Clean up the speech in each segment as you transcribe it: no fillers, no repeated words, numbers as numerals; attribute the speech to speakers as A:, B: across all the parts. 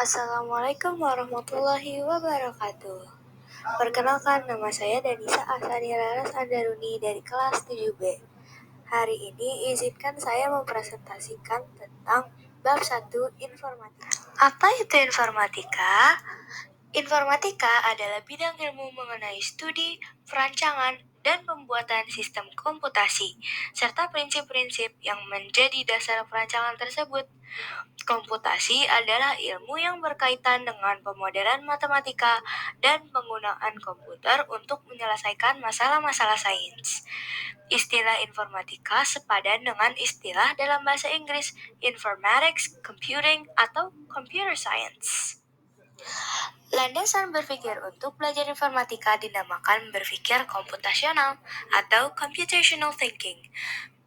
A: Assalamualaikum warahmatullahi wabarakatuh. Perkenalkan, nama saya Danisa Asani Laras Andaruni dari kelas 7B. Hari ini izinkan saya mempresentasikan tentang bab 1 informatika. Apa itu informatika? Informatika adalah bidang ilmu mengenai studi, perancangan, dan pembuatan sistem komputasi, serta prinsip-prinsip yang menjadi dasar perancangan tersebut. Komputasi adalah ilmu yang berkaitan dengan pemodelan matematika dan penggunaan komputer untuk menyelesaikan masalah-masalah sains. Istilah informatika sepadan dengan istilah dalam bahasa Inggris informatics, computing, atau computer science. Landasan berpikir untuk belajar informatika dinamakan berpikir komputasional atau computational thinking.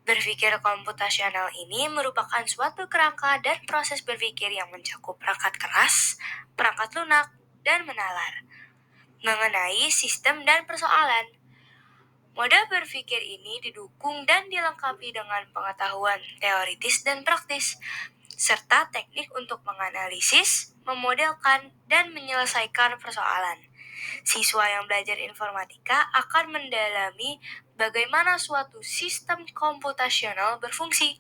A: Berpikir komputasional ini merupakan suatu kerangka dan proses berpikir yang mencakup perangkat keras, perangkat lunak, dan menalar mengenai sistem dan persoalan. Mode berpikir ini didukung dan dilengkapi dengan pengetahuan teoritis dan praktis, serta teknik untuk menganalisis, memodelkan, dan menyelesaikan persoalan. Siswa yang belajar informatika akan mendalami bagaimana suatu sistem komputasional berfungsi,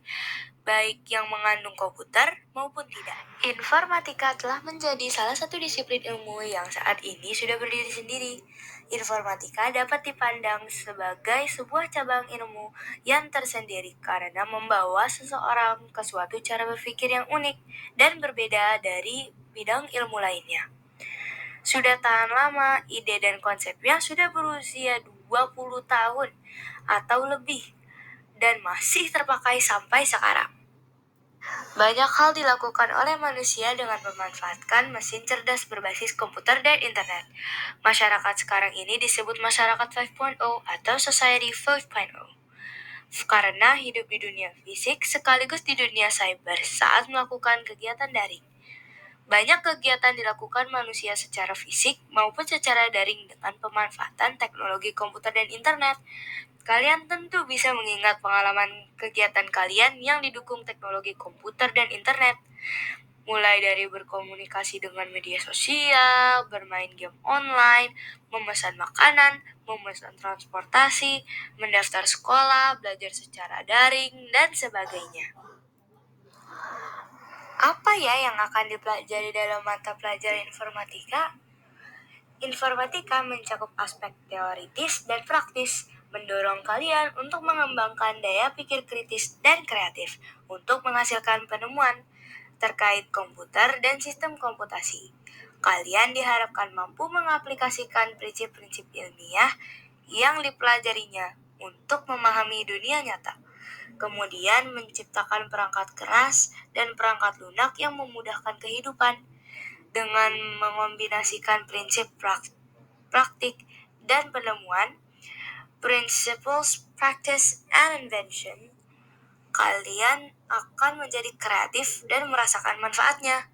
A: baik yang mengandung komputer maupun tidak. Informatika telah menjadi salah satu disiplin ilmu yang saat ini sudah berdiri sendiri. Informatika dapat dipandang sebagai sebuah cabang ilmu yang tersendiri karena membawa seseorang ke suatu cara berpikir yang unik dan berbeda dari bidang ilmu lainnya. Sudah tahan lama, ide dan konsepnya sudah berusia 20 tahun atau lebih dan masih terpakai sampai sekarang. Banyak hal dilakukan oleh manusia dengan memanfaatkan mesin cerdas berbasis komputer dan internet. Masyarakat sekarang ini disebut masyarakat 5.0 atau society 5.0 karena hidup di dunia fisik sekaligus di dunia cyber saat melakukan kegiatan daring. Banyak kegiatan dilakukan manusia secara fisik maupun secara daring dengan pemanfaatan teknologi komputer dan internet. Kalian tentu bisa mengingat pengalaman kegiatan kalian yang didukung teknologi komputer dan internet. Mulai dari berkomunikasi dengan media sosial, bermain game online, memesan makanan, memesan transportasi, mendaftar sekolah, belajar secara daring, dan sebagainya. Apa ya yang akan dipelajari dalam mata pelajaran informatika? Informatika mencakup aspek teoritis dan praktis, mendorong kalian untuk mengembangkan daya pikir kritis dan kreatif untuk menghasilkan penemuan terkait komputer dan sistem komputasi. Kalian diharapkan mampu mengaplikasikan prinsip-prinsip ilmiah yang dipelajarinya untuk memahami dunia nyata. Kemudian menciptakan perangkat keras dan perangkat lunak yang memudahkan kehidupan. Dengan mengombinasikan prinsip praktik dan penemuan, principles, practice, and invention, kalian akan menjadi kreatif dan merasakan manfaatnya.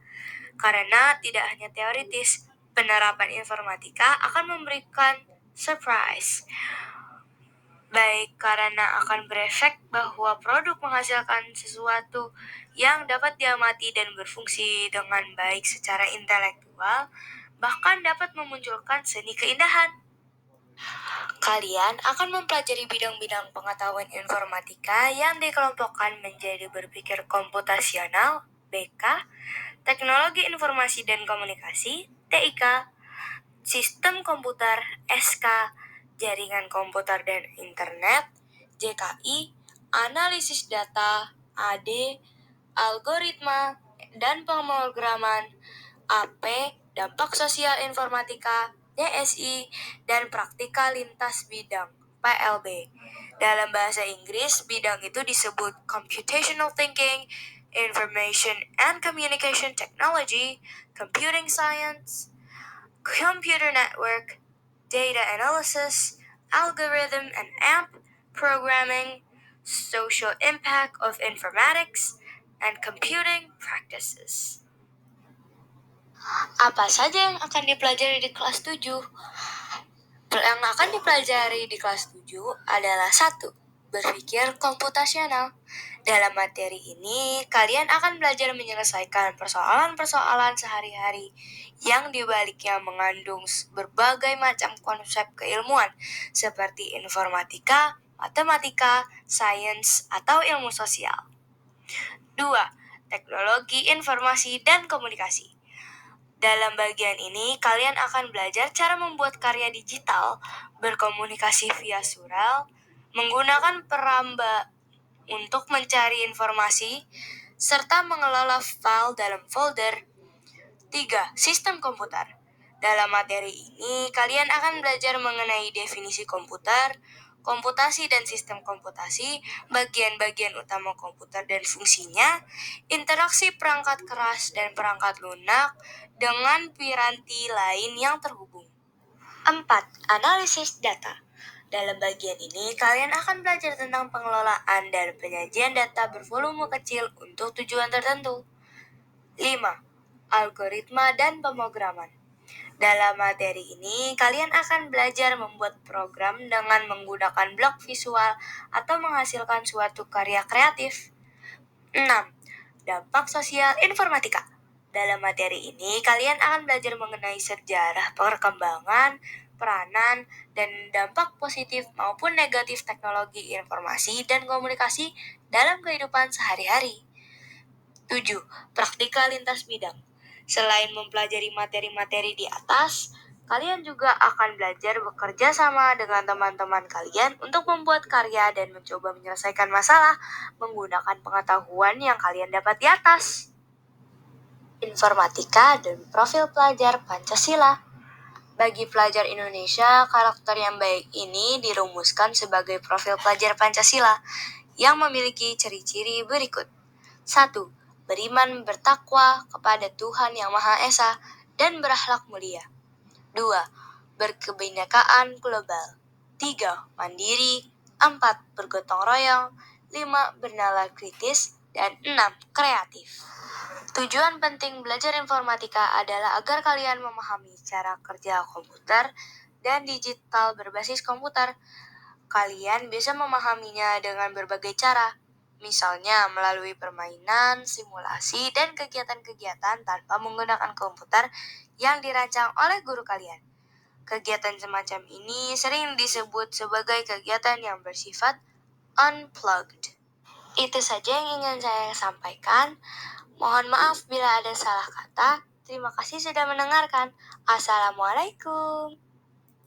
A: Karena tidak hanya teoritis, penerapan informatika akan memberikan surprise. Baik karena akan berefek bahwa produk menghasilkan sesuatu yang dapat diamati dan berfungsi dengan baik secara intelektual, bahkan dapat memunculkan seni keindahan. Kalian akan mempelajari bidang-bidang pengetahuan informatika yang dikelompokkan menjadi berpikir komputasional, BK, teknologi informasi dan komunikasi, TIK, sistem komputer, SK, jaringan komputer dan internet, JKI, analisis data, AD, algoritma, dan pemrograman, AP, dampak sosial informatika, DSI, dan praktika lintas bidang, PLB. Dalam bahasa Inggris, bidang itu disebut Computational Thinking, Information and Communication Technology, Computing Science, Computer Network, Data Analysis, Algorithm and AMP, Programming, Social Impact of Informatics, and Computing Practices. Apa saja yang akan dipelajari di kelas 7? Yang akan dipelajari di kelas 7 adalah 1. Berpikir komputasional. Dalam materi ini, kalian akan belajar menyelesaikan persoalan-persoalan sehari-hari yang dibaliknya mengandung berbagai macam konsep keilmuan seperti informatika, matematika, sains, atau ilmu sosial. 2. Teknologi informasi dan komunikasi. Dalam bagian ini, kalian akan belajar cara membuat karya digital, berkomunikasi via surel, menggunakan peramba untuk mencari informasi, serta mengelola file dalam folder. 3. Sistem komputer. Dalam materi ini, kalian akan belajar mengenai definisi komputer, komputasi dan sistem komputasi, bagian-bagian utama komputer dan fungsinya, interaksi perangkat keras dan perangkat lunak dengan piranti lain yang terhubung. 4. Analisis data. Dalam bagian ini, kalian akan belajar tentang pengelolaan dan penyajian data bervolume kecil untuk tujuan tertentu. 5. Algoritma dan pemrograman. Dalam materi ini, kalian akan belajar membuat program dengan menggunakan blok visual atau menghasilkan suatu karya kreatif. 6. Dampak sosial informatika. Dalam materi ini, kalian akan belajar mengenai sejarah perkembangan, peranan, dan dampak positif maupun negatif teknologi informasi dan komunikasi dalam kehidupan sehari-hari. 7. Praktikal lintas bidang. Selain mempelajari materi-materi di atas, kalian juga akan belajar bekerja sama dengan teman-teman kalian untuk membuat karya dan mencoba menyelesaikan masalah menggunakan pengetahuan yang kalian dapat di atas. Informatika dan profil pelajar Pancasila. Bagi pelajar Indonesia, karakter yang baik ini dirumuskan sebagai profil pelajar Pancasila yang memiliki ciri-ciri berikut. 1. Beriman bertakwa kepada Tuhan Yang Maha Esa dan berakhlak mulia. 2. Berkebinekaan global. 3. Mandiri. 4. Bergotong royong. 5. Bernalar kritis. Dan 6. Kreatif. Tujuan penting belajar informatika adalah agar kalian memahami cara kerja komputer dan digital berbasis komputer. Kalian bisa memahaminya dengan berbagai cara, misalnya melalui permainan, simulasi, dan kegiatan-kegiatan tanpa menggunakan komputer yang dirancang oleh guru kalian. Kegiatan semacam ini sering disebut sebagai kegiatan yang bersifat unplugged. Itu saja yang ingin saya sampaikan. Mohon maaf bila ada salah kata. Terima kasih sudah mendengarkan. Assalamualaikum.